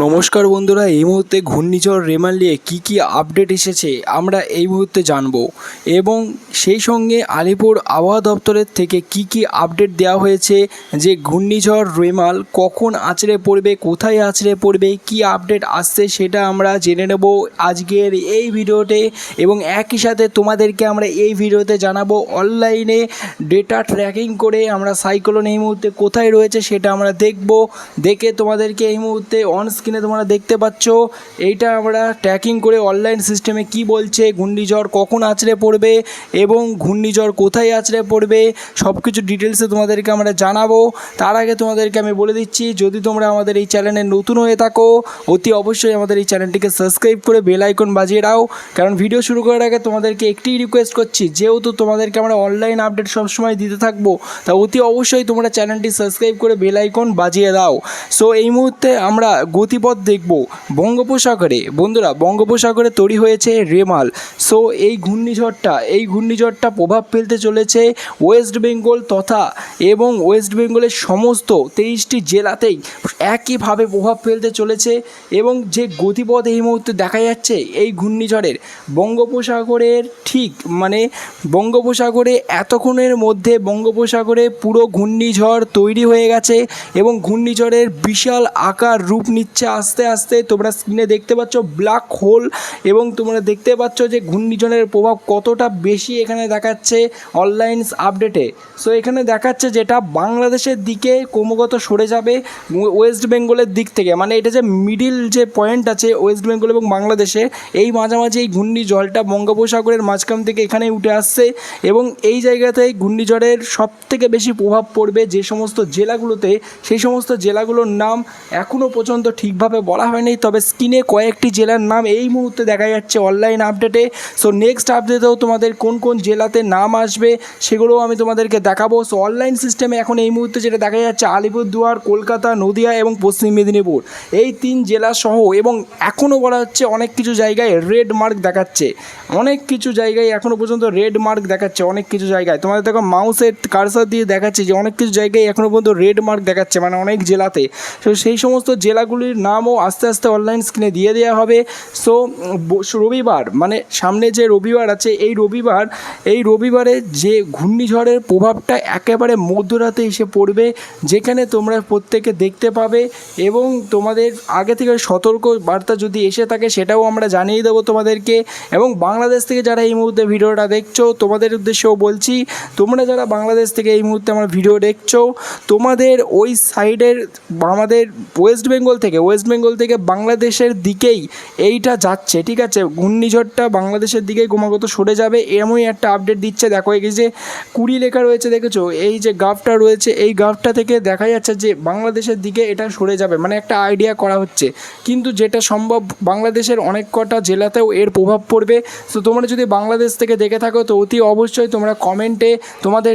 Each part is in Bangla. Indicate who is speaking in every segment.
Speaker 1: নমস্কার বন্ধুরা, এই মুহূর্তে ঘূর্ণিঝড় রেমাল নিয়ে কী আপডেট এসেছে আমরা এই মুহূর্তে জানব এবং সেই সঙ্গে আলিপুর আবহাওয়া দপ্তরের থেকে কী আপডেট দেওয়া হয়েছে যে ঘূর্ণিঝড় রেমাল কখন আছড়ে পড়বে, কোথায় আছড়ে পড়বে, কী আপডেট আসছে সেটা আমরা জেনে নেব আজকের এই ভিডিওতে। এবং একই সাথে তোমাদেরকে আমরা এই ভিডিওতে জানাবো অনলাইনে ডেটা ট্র্যাকিং করে আমরা সাইক্লোন এই মুহূর্তে কোথায় রয়েছে সেটা আমরা দেখে তোমাদেরকে এই মুহূর্তে অন স্ক্রিনে তোমরা দেখতে পাচ্ছ এইটা আমরা ট্র্যাকিং করে অনলাইন সিস্টেমে কি বলছে, ঘূর্ণিঝড় কখন আছড়ে পড়বে এবং ঘূর্ণিঝড় কোথায় আছড়ে পড়বে সব কিছু ডিটেলসে তোমাদেরকে আমরা জানাবো। তার আগে তোমাদেরকে আমি বলে দিচ্ছি, যদি তোমরা আমাদের এই চ্যানেলে নতুন হয়ে থাকো অতি অবশ্যই আমাদের এই চ্যানেলটিকে সাবস্ক্রাইব করে বেল আইকন বাজিয়ে দাও, কারণ ভিডিও শুরু করার আগে তোমাদেরকে একটি রিকোয়েস্ট করছি, যেহেতু তোমাদেরকে আমরা অনলাইন আপডেট সবসময় দিতে থাকবো তা অতি অবশ্যই তোমরা চ্যানেলটি সাবস্ক্রাইব করে বেল আইকন বাজিয়ে দাও। সো এই মুহূর্তে আমরা গতিপথ দেখব বঙ্গোপসাগরে। বন্ধুরা, বঙ্গোপসাগরে তৈরি হয়েছে রেমাল। সো এই ঘূর্ণিঝড়টা প্রভাব ফেলতে চলেছে ওয়েস্ট বেঙ্গল তথা এবং ওয়েস্ট বেঙ্গলের সমস্ত 23টি জেলাতেই একইভাবে প্রভাব ফেলতে চলেছে। এবং যে গতিপথ এই মুহূর্তে দেখা যাচ্ছে এই ঘূর্ণিঝড়ের বঙ্গোপসাগরের বঙ্গোপসাগরে এতক্ষণের মধ্যে বঙ্গোপসাগরে পুরো ঘূর্ণিঝড় তৈরি হয়ে গেছে এবং ঘূর্ণিঝড়ের বিশাল আকার রূপ নিচ্ছে আস্তে আস্তে। তোমরা স্ক্রিনে দেখতে পাচ্ছ ব্ল্যাক হোল এবং তোমরা দেখতে পাচ্ছ যে ঘূর্ণিঝড়ের প্রভাব কতটা বেশি এখানে দেখাচ্ছে অনলাইন আপডেটে। সো এখানে দেখাচ্ছে যেটা বাংলাদেশের দিকে ক্রমাগত সরে যাবে ওয়েস্ট বেঙ্গলের দিক থেকে, মানে এটা যে মিডিল যে পয়েন্ট আছে ওয়েস্ট বেঙ্গল এবং বাংলাদেশে এই মাঝামাঝি এই ঘূর্ণিঝড়টা বঙ্গোপসাগরের মাঝখান থেকে এখানে উঠে আসছে এবং এই জায়গাতেই ঘূর্ণিঝড়ের সবথেকে বেশি প্রভাব পড়বে যে সমস্ত জেলাগুলোতে, সেই সমস্ত জেলাগুলোর নাম এখনও পর্যন্ত ঠিকভাবে বলা হয়নি, তবে স্ক্রিনে কয়েকটি জেলার নাম এই মুহূর্তে দেখা যাচ্ছে অনলাইন আপডেটে। সো নেক্সট আপডেটেও তোমাদের কোন কোন জেলাতে নাম আসবে সেগুলোও আমি তোমাদেরকে দেখাবো। সো অনলাইন সিস্টেমে এখন এই মুহূর্তে যেটা দেখা যাচ্ছে আলিপুরদুয়ার, কলকাতা, নদিয়া এবং পশ্চিম মেদিনীপুর এই 3 জেলা সহ, এবং এখনও বলা হচ্ছে অনেক কিছু জায়গায় রেড মার্ক দেখাচ্ছে, অনেক কিছু জায়গায় এখনও পর্যন্ত রেড মার্ক দেখাচ্ছে অনেক কিছু জায়গায়। তোমাদের দেখো মাউসের কার্সার দিয়ে দেখাচ্ছে যে অনেক কিছু জায়গায় এখনও পর্যন্ত রেড মার্ক দেখাচ্ছে, মানে অনেক জেলাতে। তো সেই সমস্ত জেলাগুলির নামও আস্তে আস্তে অনলাইন স্ক্রিনে দিয়ে দেওয়া হবে। সো রবিবার, মানে সামনে যে রবিবার আছে এই রবিবারে যে ঘূর্ণিঝড়ের প্রভাবটা একেবারে মধ্যরাতে এসে পড়বে, যেখানে তোমরা প্রত্যেকে দেখতে পাবে এবং তোমাদের আগে থেকে সতর্ক বার্তা যদি এসে থাকে সেটাও আমরা জানিয়ে দেবো তোমাদেরকে। এবং বাংলাদেশ থেকে যারা এই মুহূর্তে ভিডিওটা দেখছো তোমাদের উদ্দেশ্যেও বলছি, তোমরা যারা বাংলাদেশ থেকে এই মুহূর্তে আমার ভিডিও দেখছো তোমাদের ওই সাইডের আমাদের ওয়েস্ট বেঙ্গল থেকে বাংলাদেশের দিকেই এইটা যাচ্ছে, ঠিক আছে? ঘূর্ণিঝড়টা বাংলাদেশের দিকেই ক্রমাগত সরে যাবে এমনই একটা আপডেট দিচ্ছে। দেখো এই যে 20 লেখা রয়েছে, দেখেছো এই যে গ্রাফটা রয়েছে, এই গ্রাফটা থেকে দেখা যাচ্ছে যে বাংলাদেশের দিকে এটা সরে যাবে, মানে একটা আইডিয়া করা হচ্ছে, কিন্তু যেটা সম্ভব বাংলাদেশের অনেক কটা জেলাতেও এর প্রভাব পড়বে। তো তোমরা যদি বাংলাদেশ থেকে দেখে থাকো তো অতি অবশ্যই তোমরা কমেন্টে তোমাদের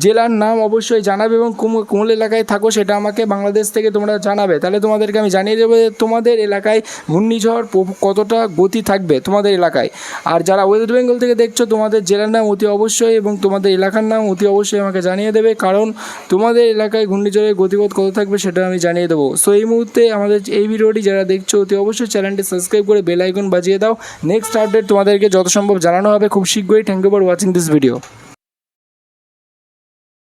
Speaker 1: জেলার নাম অবশ্যই জানাবে এবং কোন এলাকায় থাকো সেটা আমাকে বাংলাদেশ থেকে তোমরা জানাবে, তাহলে তোমাদেরকে আমি জানিয়ে দেবো যে তোমাদের এলাকায় ঘূর্ণিঝড় কতটা গতি থাকবে তোমাদের এলাকায়। আর যারা ওয়েস্ট বেঙ্গল থেকে দেখছো তোমাদের জেলার নাম অতি অবশ্যই এবং তোমাদের এলাকার নাম অতি অবশ্যই আমাকে জানিয়ে দেবে, কারণ তোমাদের এলাকায় ঘূর্ণিঝড়ের গতিপথ কত থাকবে সেটা আমি জানিয়ে দেবো। সো এই মুহূর্তে আমাদের এই ভিডিওটি যারা দেখছো অতি অবশ্যই চ্যানেলটি সাবস্ক্রাইব করে বেল আইকন বাজিয়ে দাও। নেক্সট আপডেট তোমাদেরকে যত সম্ভব জানানো হবে খুব শীঘ্রই। Thank you for watching this video.